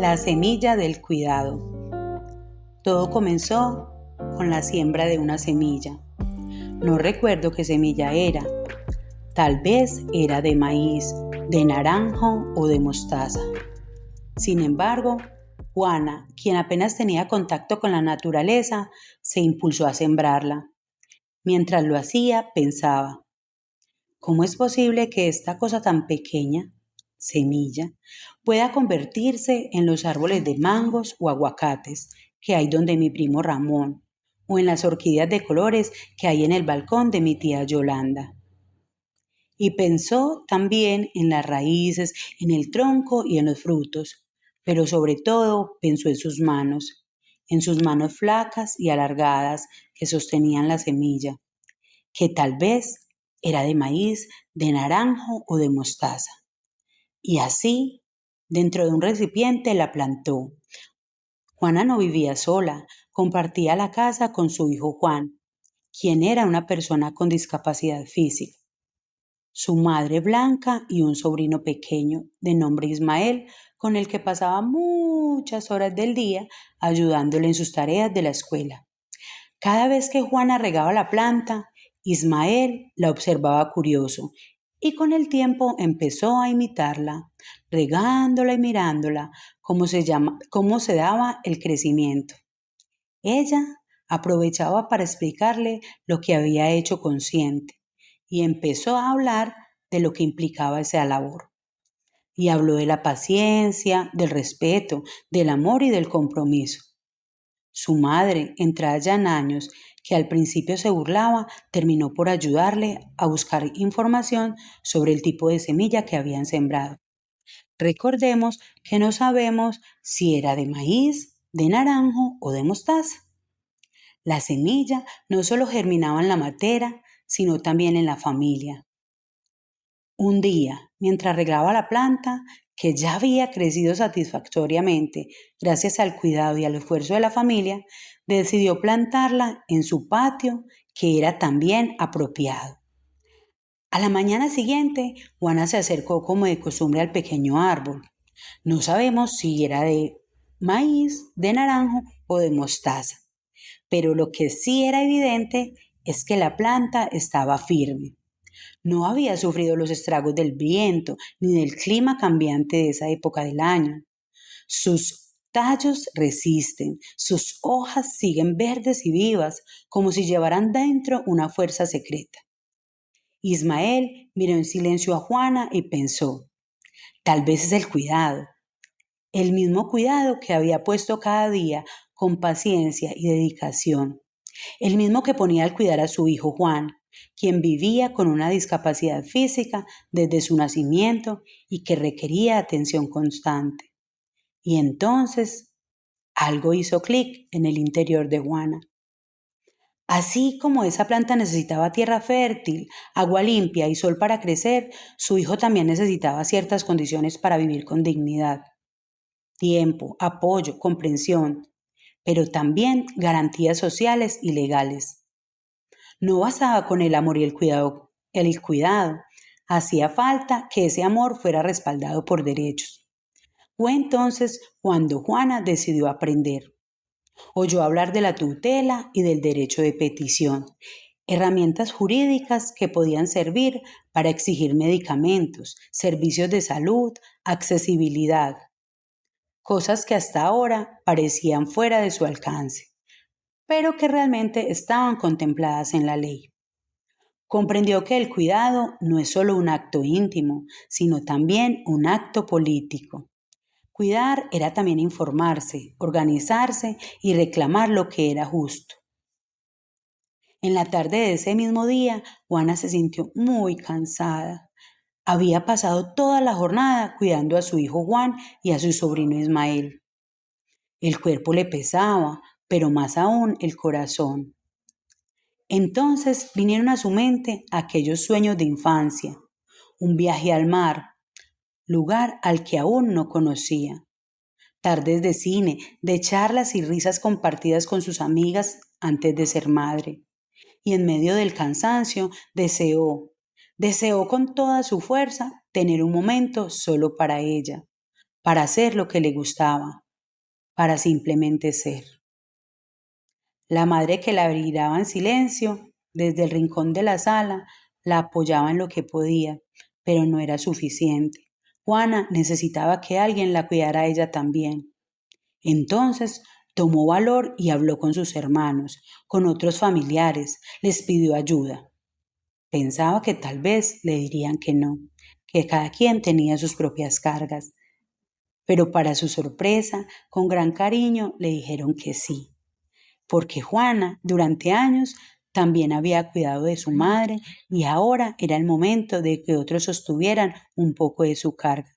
La semilla del cuidado. Todo comenzó con la siembra de una semilla. No recuerdo qué semilla era. Tal vez era de maíz, de naranjo o de mostaza. Sin embargo, Juana, quien apenas tenía contacto con la naturaleza, se impulsó a sembrarla. Mientras lo hacía, pensaba, ¿cómo es posible que esta cosa tan pequeña, semilla, pueda convertirse en los árboles de mangos o aguacates que hay donde mi primo Ramón, o en las orquídeas de colores que hay en el balcón de mi tía Yolanda? Y pensó también en las raíces, en el tronco y en los frutos, pero sobre todo pensó en sus manos flacas y alargadas que sostenían la semilla, que tal vez era de maíz, de naranjo o de mostaza. Y así, dentro de un recipiente la plantó. Juana no vivía sola, compartía la casa con su hijo Juan, quien era una persona con discapacidad física, su madre Blanca y un sobrino pequeño de nombre Ismael, con el que pasaba muchas horas del día ayudándole en sus tareas de la escuela. Cada vez que Juana regaba la planta, Ismael la observaba curioso y con el tiempo empezó a imitarla, regándola y mirándola cómo se daba el crecimiento. Ella aprovechaba para explicarle lo que había hecho consciente y empezó a hablar de lo que implicaba esa labor. Y habló de la paciencia, del respeto, del amor y del compromiso. Su madre, entrada ya en años, que al principio se burlaba, terminó por ayudarle a buscar información sobre el tipo de semilla que habían sembrado. Recordemos que no sabemos si era de maíz, de naranjo o de mostaza. La semilla no solo germinaba en la matera, sino también en la familia. Un día, mientras regaba la planta, que ya había crecido satisfactoriamente gracias al cuidado y al esfuerzo de la familia, decidió plantarla en su patio, que era también apropiado. A la mañana siguiente, Juana se acercó como de costumbre al pequeño árbol. No sabemos si era de maíz, de naranjo o de mostaza, pero lo que sí era evidente es que la planta estaba firme. No había sufrido los estragos del viento ni del clima cambiante de esa época del año. Sus tallos resisten, sus hojas siguen verdes y vivas, como si llevaran dentro una fuerza secreta. Ismael miró en silencio a Juana y pensó, tal vez es el mismo cuidado que había puesto cada día con paciencia y dedicación, el mismo que ponía al cuidar a su hijo Juan, quien vivía con una discapacidad física desde su nacimiento y que requería atención constante. Y entonces algo hizo clic en el interior de Juana. Así como esa planta necesitaba tierra fértil, agua limpia y sol para crecer, su hijo también necesitaba ciertas condiciones para vivir con dignidad. Tiempo, apoyo, comprensión, pero también garantías sociales y legales. No bastaba con el amor y el cuidado. Hacía falta que ese amor fuera respaldado por derechos. Fue entonces cuando Juana decidió aprender. Oyó hablar de la tutela y del derecho de petición, herramientas jurídicas que podían servir para exigir medicamentos, servicios de salud, accesibilidad, cosas que hasta ahora parecían fuera de su alcance, pero que realmente estaban contempladas en la ley. Comprendió que el cuidado no es solo un acto íntimo, sino también un acto político. Cuidar era también informarse, organizarse y reclamar lo que era justo. En la tarde de ese mismo día, Juana se sintió muy cansada. Había pasado toda la jornada cuidando a su hijo Juan y a su sobrino Ismael. El cuerpo le pesaba, pero más aún el corazón. Entonces vinieron a su mente aquellos sueños de infancia, un viaje al mar, lugar al que aún no conocía, tardes de cine, de charlas y risas compartidas con sus amigas antes de ser madre. Y en medio del cansancio deseó con toda su fuerza tener un momento solo para ella, para hacer lo que le gustaba, para simplemente ser. La madre que la miraba en silencio, desde el rincón de la sala, la apoyaba en lo que podía, pero no era suficiente. Juana necesitaba que alguien la cuidara a ella también. Entonces tomó valor y habló con sus hermanos, con otros familiares, les pidió ayuda. Pensaba que tal vez le dirían que no, que cada quien tenía sus propias cargas, pero para su sorpresa, con gran cariño, le dijeron que sí, porque Juana durante años también había cuidado de su madre y ahora era el momento de que otros sostuvieran un poco de su carga.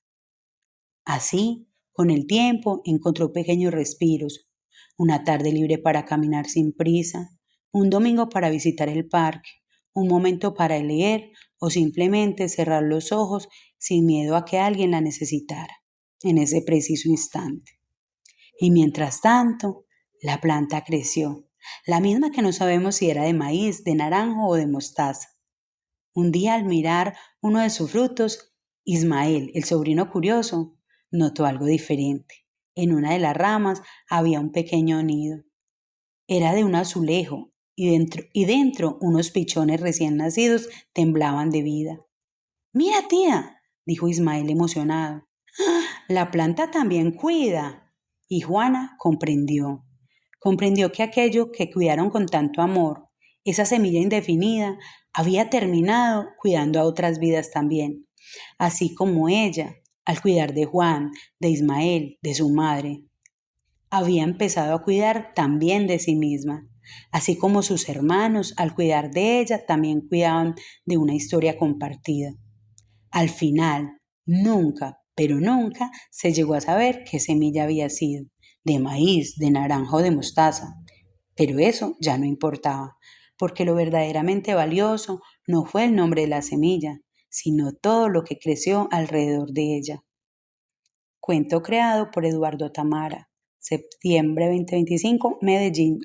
Así, con el tiempo, encontró pequeños respiros, una tarde libre para caminar sin prisa, un domingo para visitar el parque, un momento para leer o simplemente cerrar los ojos sin miedo a que alguien la necesitara en ese preciso instante. Y mientras tanto, la planta creció, la misma que no sabemos si era de maíz, de naranjo o de mostaza. Un día al mirar uno de sus frutos, Ismael, el sobrino curioso, notó algo diferente. En una de las ramas había un pequeño nido. Era de un azulejo y dentro unos pichones recién nacidos temblaban de vida. Mira, tía, dijo Ismael emocionado. La planta también cuida. Y Juana comprendió. Comprendió que aquello que cuidaron con tanto amor, esa semilla indefinida, había terminado cuidando a otras vidas también, así como ella, al cuidar de Juan, de Ismael, de su madre, había empezado a cuidar también de sí misma, así como sus hermanos, al cuidar de ella, también cuidaban de una historia compartida. Al final, nunca, pero nunca se llegó a saber qué semilla había sido, de maíz, de naranja o de mostaza. Pero eso ya no importaba, porque lo verdaderamente valioso no fue el nombre de la semilla, sino todo lo que creció alrededor de ella. Cuento creado por Eduardo Tamara. Septiembre 2025, Medellín,